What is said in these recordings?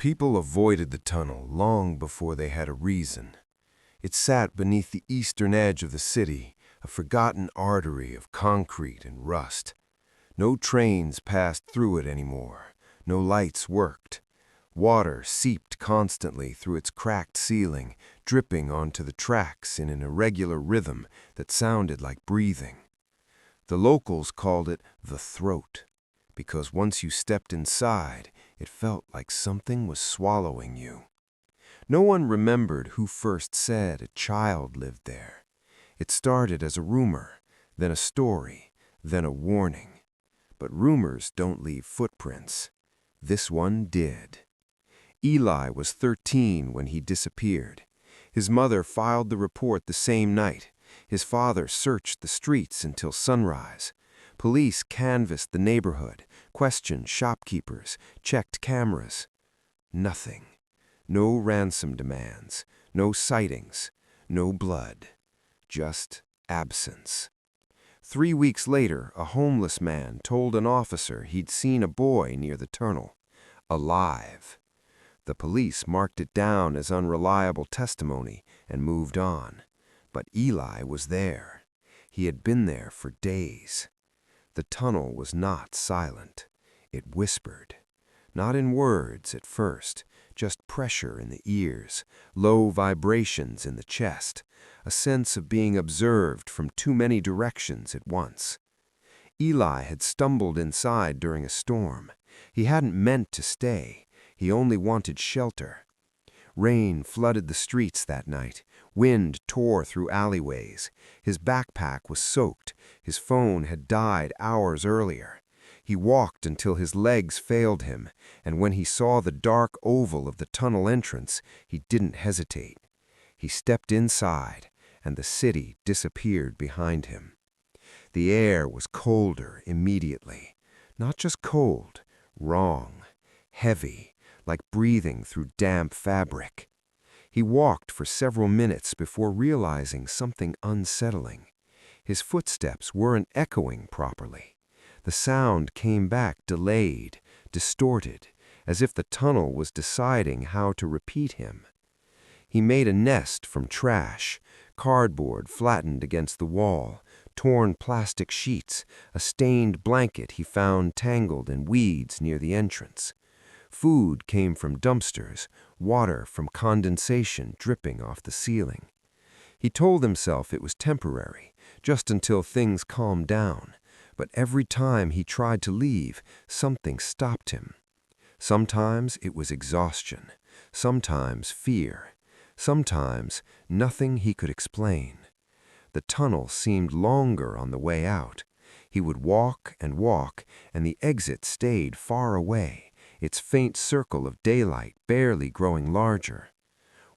People avoided the tunnel long before they had a reason. It sat beneath the eastern edge of the city, a forgotten artery of concrete and rust. No trains passed through it anymore. No lights worked. Water seeped constantly through its cracked ceiling, dripping onto the tracks in an irregular rhythm that sounded like breathing. The locals called it the throat, because once you stepped inside, it felt like something was swallowing you. No one remembered who first said a child lived there. It started as a rumor, then a story, then a warning. But rumors don't leave footprints. This one did. Eli was 13 when he disappeared. His mother filed the report the same night. His father searched the streets until sunrise. Police canvassed the neighborhood, questioned shopkeepers, checked cameras. Nothing. No ransom demands, no sightings, no blood. Just absence. 3 weeks later, a homeless man told an officer he'd seen a boy near the tunnel, alive. The police marked it down as unreliable testimony and moved on. But Eli was there. He had been there for days. The tunnel was not silent. It whispered. Not in words at first, just pressure in the ears, low vibrations in the chest, a sense of being observed from too many directions at once. Eli had stumbled inside during a storm. He hadn't meant to stay. He only wanted shelter. Rain flooded the streets that night. Wind tore through alleyways. His backpack was soaked. His phone had died hours earlier. He walked until his legs failed him, and when he saw the dark oval of the tunnel entrance, he didn't hesitate. He stepped inside, and the city disappeared behind him. The air was colder immediately. Not just cold, wrong, heavy, like breathing through damp fabric. He walked for several minutes before realizing something unsettling. His footsteps weren't echoing properly. The sound came back delayed, distorted, as if the tunnel was deciding how to repeat him. He made a nest from trash, cardboard flattened against the wall, torn plastic sheets, a stained blanket he found tangled in weeds near the entrance. Food came from dumpsters, water from condensation dripping off the ceiling. He told himself it was temporary, just until things calmed down, but every time he tried to leave, something stopped him. Sometimes it was exhaustion, sometimes fear, sometimes nothing he could explain. The tunnel seemed longer on the way out. He would walk, and the exit stayed far away, its faint circle of daylight barely growing larger.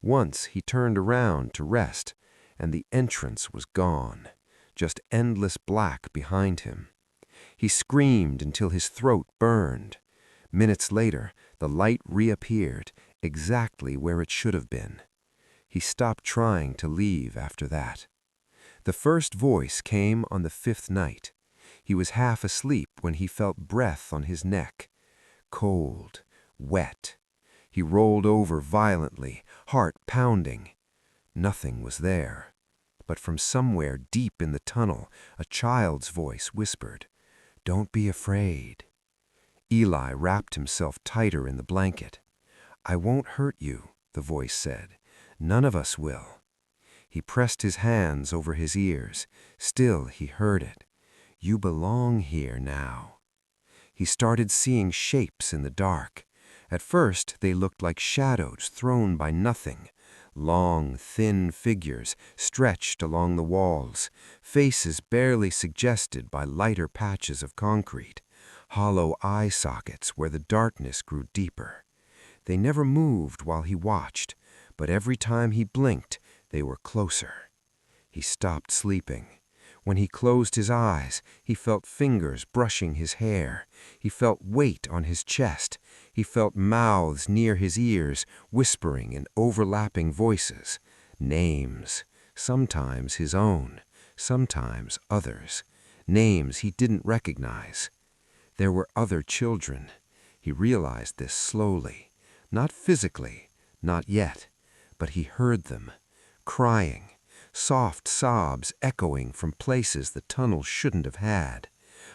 Once he turned around to rest, and the entrance was gone, just endless black behind him. He screamed until his throat burned. Minutes later, the light reappeared, exactly where it should have been. He stopped trying to leave after that. The first voice came on the 5th night. He was half asleep when he felt breath on his neck. Cold, wet. He rolled over violently, heart pounding. Nothing was there. But from somewhere deep in the tunnel, a child's voice whispered, "Don't be afraid." Eli wrapped himself tighter in the blanket. "I won't hurt you," the voice said. "None of us will." He pressed his hands over his ears. Still he heard it. "You belong here now." He started seeing shapes in the dark. At first they looked like shadows thrown by nothing. Long, thin figures stretched along the walls, faces barely suggested by lighter patches of concrete, hollow eye sockets where the darkness grew deeper. They never moved while he watched, but every time he blinked, they were closer. He stopped sleeping. When he closed his eyes, he felt fingers brushing his hair. He felt weight on his chest. He felt mouths near his ears, whispering in overlapping voices. Names, sometimes his own, sometimes others. Names he didn't recognize. There were other children. He realized this slowly. Not physically, not yet, but he heard them, crying, soft sobs echoing from places the tunnel shouldn't have had.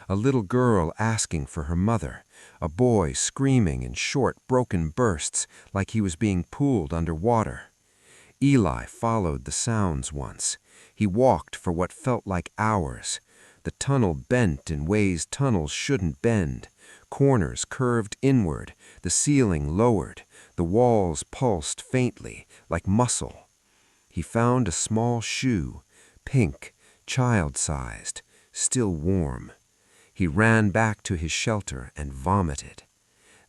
A little girl asking for her mother, a boy screaming in short, broken bursts like he was being pulled underwater. Eli followed the sounds once. He walked for what felt like hours. The tunnel bent in ways tunnels shouldn't bend. Corners curved inward, the ceiling lowered, the walls pulsed faintly, like muscle. He found a small shoe, pink, child-sized, still warm. He ran back to his shelter and vomited.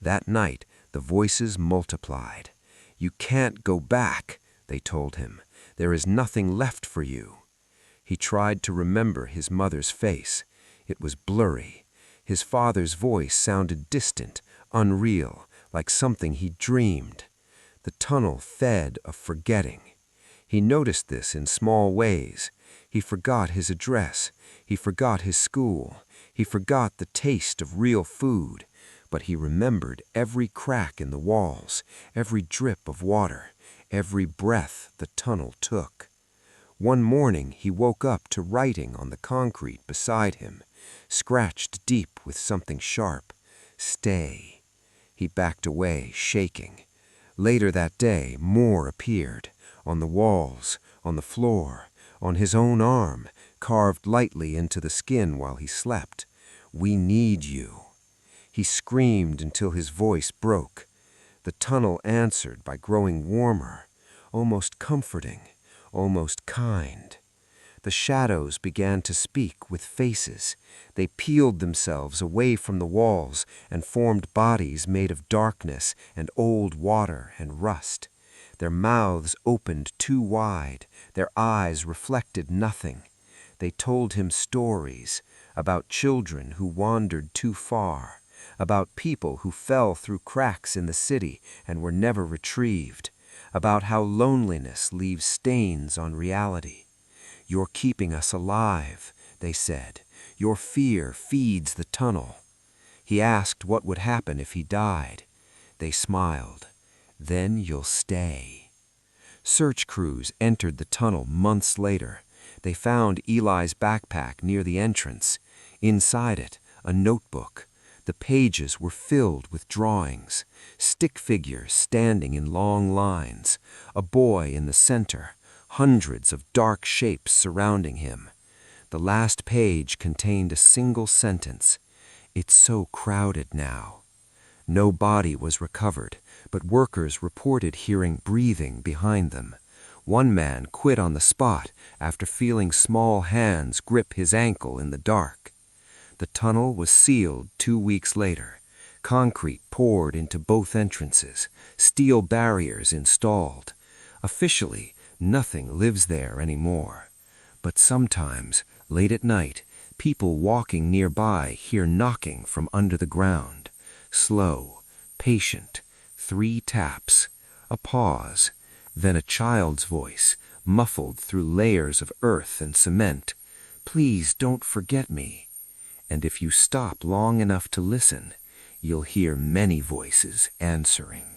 That night, the voices multiplied. "You can't go back," they told him. "There is nothing left for you." He tried to remember his mother's face. It was blurry. His father's voice sounded distant, unreal, like something he dreamed. The tunnel fed of forgetting. He noticed this in small ways. He forgot his address. He forgot his school. He forgot the taste of real food. But he remembered every crack in the walls, every drip of water, every breath the tunnel took. One morning he woke up to writing on the concrete beside him, scratched deep with something sharp. "Stay." He backed away, shaking. Later that day, more appeared, on the walls, on the floor, on his own arm, carved lightly into the skin while he slept. "We need you." He screamed until his voice broke. The tunnel answered by growing warmer, almost comforting, almost kind. The shadows began to speak with faces. They peeled themselves away from the walls and formed bodies made of darkness and old water and rust. Their mouths opened too wide. Their eyes reflected nothing. They told him stories about children who wandered too far, about people who fell through cracks in the city and were never retrieved, about how loneliness leaves stains on reality. "You're keeping us alive," they said. "Your fear feeds the tunnel." He asked what would happen if he died. They smiled. "Then you'll stay." Search crews entered the tunnel months later. They found Eli's backpack near the entrance. Inside it, a notebook. The pages were filled with drawings, stick figures standing in long lines, a boy in the center, hundreds of dark shapes surrounding him. The last page contained a single sentence: "It's so crowded now." No body was recovered, but workers reported hearing breathing behind them. One man quit on the spot after feeling small hands grip his ankle in the dark. The tunnel was sealed 2 weeks later. Concrete poured into both entrances, steel barriers installed. Officially, nothing lives there anymore. But sometimes, late at night, people walking nearby hear knocking from under the ground. Slow, patient, 3 taps, a pause, then a child's voice, muffled through layers of earth and cement. "Please don't forget me." And if you stop long enough to listen, you'll hear many voices answering.